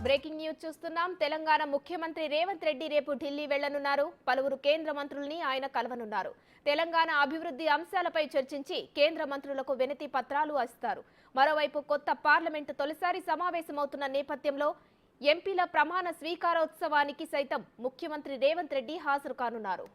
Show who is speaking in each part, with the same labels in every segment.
Speaker 1: Breaking news చూస్తున్నాం. తెలంగాణ ముఖ్యమంత్రి రేవంత్ రెడ్డి రేపు ఢిల్లీ వెళ్లనున్నారు. పలువురు కేంద్ర మంత్రుల్ని ఆయన కలవనున్నారు. తెలంగాణ అభివృద్ధి అంశాలపై చర్చించి కేంద్ర మంత్రులకు వినతి పత్రాలు ఇస్తారు. మరోవైపు కొత్త పార్లమెంటు తొలిసారి సమావేశమవుతున్న నేపథ్యంలో ఎంపీల ప్రమాణ స్వీకారోత్సవానికి సైతం ముఖ్యమంత్రి రేవంత్ రెడ్డి హాజరు కానున్నారు.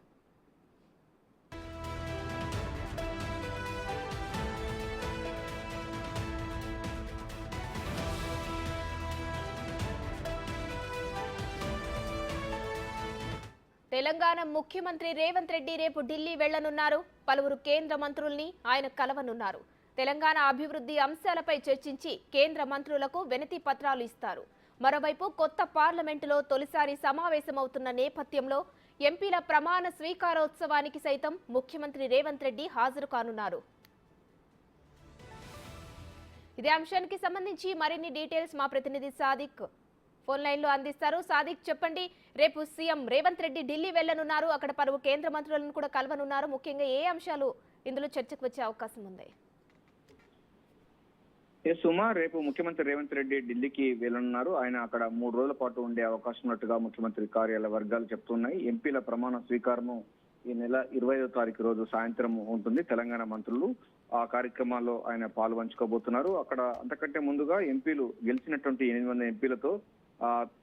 Speaker 1: తెలంగాణ ముఖ్యమంత్రి రేవంత్ రెడ్డి రేపు ఢిల్లీ వెళ్లనున్నారు. పలువురు కేంద్ర మంత్రుల్ని ఆయన కలవనున్నారు. తెలంగాణ అభివృద్ధి అంశాలపై చర్చించి కేంద్ర మంత్రులకు వినతి పత్రాలు ఇస్తారు. మరోవైపు కొత్త పార్లమెంటులో తొలిసారి సమావేశమవుతున్న నేపథ్యంలో ఎంపీల ప్రమాణ స్వీకారోత్సవానికి సైతం ముఖ్యమంత్రి రేవంత్ రెడ్డి హాజరు కానున్నారు. ఇదే అంశానికి సంబంధించి మరిన్ని డీటెయిల్స్ మా ప్రతినిధి సాదిక్ ఫోన్ లైన్ లో అందిస్తారు. సాదిక్, చెప్పండి, రేపు సీఎం రేవంత్ రెడ్డి ఢిల్లీ వెళ్లనున్నారు. అక్కడ పలువురు కేంద్ర మంత్రులను కూడా కలవనున్నారు. ముఖ్యంగా ఏ అంశాలు ఇందులో చర్చకు వచ్చే అవకాశం ఉంది?
Speaker 2: సుమా, రేపు ముఖ్యమంత్రి రేవంత్ రెడ్డి ఢిల్లీకి వెళ్లనున్నారు. ఆయన అక్కడ 3 రోజుల పాటు ఉండే అవకాశం ఉన్నట్టుగా ముఖ్యమంత్రి కార్యాలయ వర్గాలు చెప్తున్నాయి. ఎంపీల ప్రమాణ స్వీకారము ఈ నెల 25వ తారీఖు రోజు సాయంత్రం ఉంటుంది. తెలంగాణ మంత్రులు ఆ కార్యక్రమాల్లో ఆయన పాల్పంచుకోబోతున్నారు. అక్కడ అంతకంటే ముందుగా ఎంపీలు గెలిచినటువంటి 8 మంది ఎంపీలతో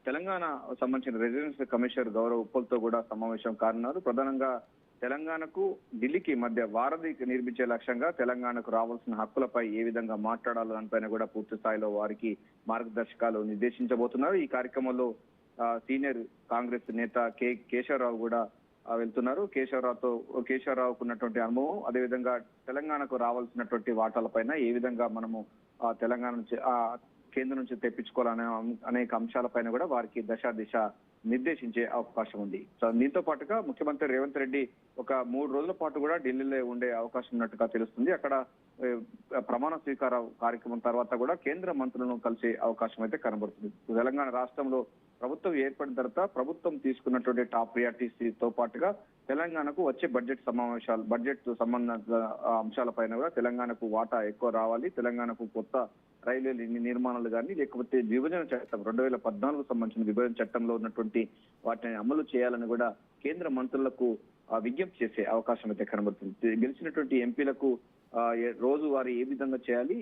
Speaker 2: తెలంగాణ సంబంధించిన రెసిడెన్షియల్ కమిషనర్ గౌరవ్ ఉప్పల్తో కూడా సమావేశం కానున్నారు. ప్రధానంగా తెలంగాణకు ఢిల్లీకి మధ్య వారధి నిర్మించే లక్ష్యంగా తెలంగాణకు రావాల్సిన హక్కులపై ఏ విధంగా మాట్లాడాలో దానిపైన కూడా పూర్తి స్థాయిలో వారికి మార్గదర్శకాలు నిర్దేశించబోతున్నారు. ఈ కార్యక్రమంలో సీనియర్ కాంగ్రెస్ నేత కేశవరావు కూడా వెళ్తున్నారు. కేశవరావుకు ఉన్నటువంటి అనుభవం, అదేవిధంగా తెలంగాణకు రావాల్సినటువంటి వాటాలపైన ఏ విధంగా మనము తెలంగాణ నుంచి కేంద్రం నుంచి తెప్పించుకోవాలనే అనేక అంశాలపైన కూడా వారికి దిశ నిర్దేశించే అవకాశం ఉంది. సో దీంతో పాటుగా ముఖ్యమంత్రి రేవంత్ రెడ్డి ఒక 3 రోజుల పాటు కూడా ఢిల్లీలో ఉండే అవకాశం ఉన్నట్టుగా తెలుస్తుంది. అక్కడ ప్రమాణ స్వీకార కార్యక్రమం తర్వాత కూడా కేంద్ర మంత్రులను కలిసే అవకాశం అయితే కనబడుతుంది. తెలంగాణ రాష్ట్రంలో ప్రభుత్వం ఏర్పడిన తర్వాత ప్రభుత్వం తీసుకున్నటువంటి టాప్ ప్రియారిటీస్ తో పాటుగా తెలంగాణకు వచ్చే బడ్జెట్ సంబంధ అంశాలపైన కూడా తెలంగాణకు వాటా ఎక్కువ రావాలి. తెలంగాణకు కొత్త రైల్వే నిర్మాణాలు కానీ, లేకపోతే విభజన చట్టం 2014 సంబంధించిన విభజన చట్టంలో ఉన్నటువంటి వాటిని అమలు చేయాలని కూడా కేంద్ర మంత్రులకు విజ్ఞప్తి చేసే అవకాశం అయితే కనబడుతుంది. గెలిచినటువంటి ఎంపీలకు రోజు వారు ఏ విధంగా చేయాలి,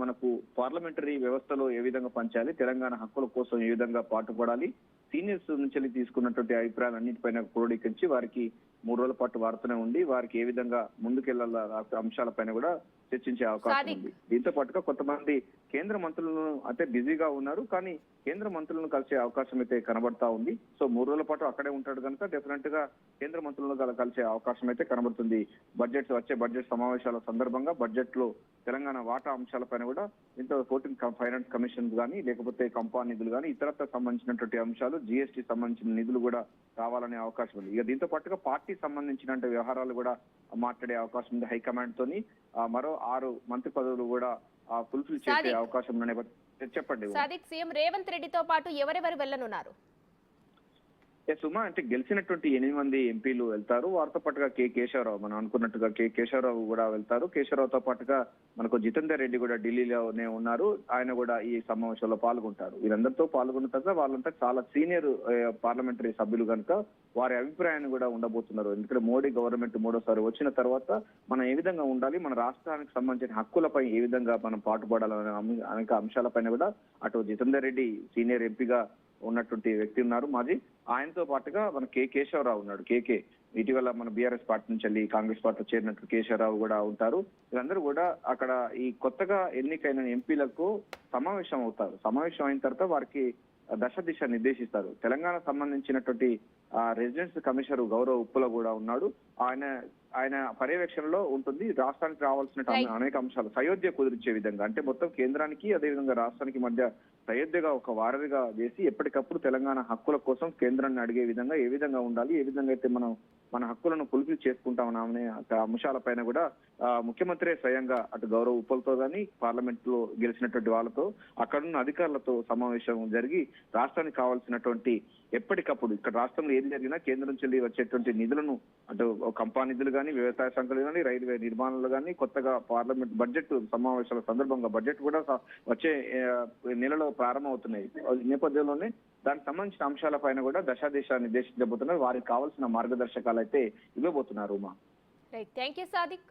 Speaker 2: మనకు పార్లమెంటరీ వ్యవస్థలో ఏ విధంగా పనిచేయాలి, తెలంగాణ హక్కుల కోసం ఏ విధంగా పాటుపడాలి, సీనియర్స్ నుంచి తీసుకున్నటువంటి అభిప్రాయాలు అన్నింటిపైన క్రోడీకరించి వారికి 3 రోజుల పాటు వార్తనే ఉండి వారికి ఏ విధంగా ముందుకెళ్లాల అంశాలపైన కూడా చర్చించే అవకాశం ఉంది. దీంతో పాటుగా కొంతమంది కేంద్ర మంత్రులను అంటే బిజీగా ఉన్నారు, కానీ కేంద్ర మంత్రులను కలిసే అవకాశం అయితే కనబడతా ఉంది. సో 3 రోజుల పాటు అక్కడే ఉంటాడు కనుక డెఫినెట్ గా కేంద్ర మంత్రులను కలిసే అవకాశం అయితే కనబడుతుంది. వచ్చే బడ్జెట్ సమావేశాల సందర్భంగా బడ్జెట్ లో తెలంగాణ వాటా అంశాలపైన కూడా ఇంత 14 ఫైనాన్స్ కమిషన్ కానీ, లేకపోతే కంపా నిధులు కానీ, ఇతరత్ర సంబంధించినటువంటి అంశాలు, జీఎస్టీ సంబంధించిన నిధులు కూడా రావాలనే అవకాశం ఉంది. ఇక దీంతో పాటుగా పార్టీ సంబంధించిన వ్యవహారాలు కూడా మాట్లాడే అవకాశం ఉంది. హైకమాండ్ తోని మరో 6 మంత్రి పదవులు కూడా ఫుల్ఫిల్ చేసే అవకాశం ఉందనే చెప్పండి.
Speaker 1: సాదిక్, సీఎం రేవంత్ రెడ్డితో పాటు ఎవరెవరు వెళ్లనున్నారు?
Speaker 2: సుమా, అంటే గెలిచినటువంటి 8 మంది ఎంపీలు వెళ్తారు. వారితో పాటుగా కేశవరావు, మనం అనుకున్నట్టుగా కేశవరావు కూడా వెళ్తారు. కేశవరావుతో పాటుగా మనకు జితేందర్ రెడ్డి కూడా ఢిల్లీలోనే ఉన్నారు. ఆయన కూడా ఈ సమావేశంలో పాల్గొంటారు. వీరందరితో పాల్గొన్న తర్వాత వాళ్ళంతా చాలా సీనియర్ పార్లమెంటరీ సభ్యులు కనుక వారి అభిప్రాయాన్ని కూడా ఉండబోతున్నారు. ఎందుకంటే మోడీ గవర్నమెంట్ 3వసారి వచ్చిన తర్వాత మనం ఏ విధంగా ఉండాలి, మన రాష్ట్రానికి సంబంధించిన హక్కులపై ఏ విధంగా మనం పాటుపడాలనే అనేక అంశాలపైన కూడా అటు జితేందర్ రెడ్డి సీనియర్ ఎంపీగా ఉన్నటువంటి వ్యక్తి ఉన్నారు మాజీ. ఆయనతో పాటుగా మన కేశవరావు ఉన్నాడు. ఇటీవల మన బీఆర్ఎస్ పార్టీ నుంచి వెళ్ళి కాంగ్రెస్ పార్టీలో చేరినట్టు కేశవరావు కూడా ఉంటారు. వీళ్ళందరూ కూడా అక్కడ ఈ కొత్తగా ఎన్నికైన ఎంపీలకు సమావేశం అవుతారు. సమావేశం అయిన తర్వాత వారికి దిశ నిర్దేశిస్తారు. తెలంగాణ సంబంధించినటువంటి రెసిడెన్స్ కమిషనర్ గౌరవ్ ఉప్పుల కూడా ఉన్నాడు. ఆయన పర్యవేక్షణలో ఉంటుంది. రాష్ట్రానికి రావాల్సిన అనేక అంశాలు సయోధ్య కుదిరించే విధంగా, అంటే మొత్తం కేంద్రానికి అదేవిధంగా రాష్ట్రానికి మధ్య సయోధ్యగా ఒక వారధిగా చేసి ఎప్పటికప్పుడు తెలంగాణ హక్కుల కోసం కేంద్రాన్ని అడిగే విధంగా ఏ విధంగా ఉండాలి, ఏ విధంగా అయితే మనం మన హక్కులను ఫుల్ఫిల్ చేసుకుంటామనే అంశాలపైన కూడా ముఖ్యమంత్రి స్వయంగా అటు గౌరవ్ ఉప్పల్తో కానీ, పార్లమెంట్ లో గెలిచినటువంటి వాళ్ళతో, అక్కడున్న అధికారులతో సమావేశం జరిగి రాష్ట్రానికి కావాల్సినటువంటి ఎప్పటికప్పుడు ఇక్కడ రాష్ట్రంలో ఏది జరిగినా కేంద్రం నుంచి వచ్చేటువంటి నిధులను అటు కంపా నిధులు కానీ, వ్యవసాయ సంఘాలు కానీ, రైల్వే నిర్మాణాలు కానీ, కొత్తగా పార్లమెంట్ బడ్జెట్ సమావేశాల సందర్భంగా బడ్జెట్ కూడా వచ్చే నెలలో ప్రారంభమవుతున్నాయి. ఈ నేపథ్యంలోనే దానికి సంబంధించిన అంశాలపైన కూడా దశాదిశ నిర్దేశించబోతున్నారు. వారికి కావాల్సిన మార్గదర్శకాలు అయితే ఇవ్వబోతున్నారు. Uma.
Speaker 1: Right, thank you Sadiq.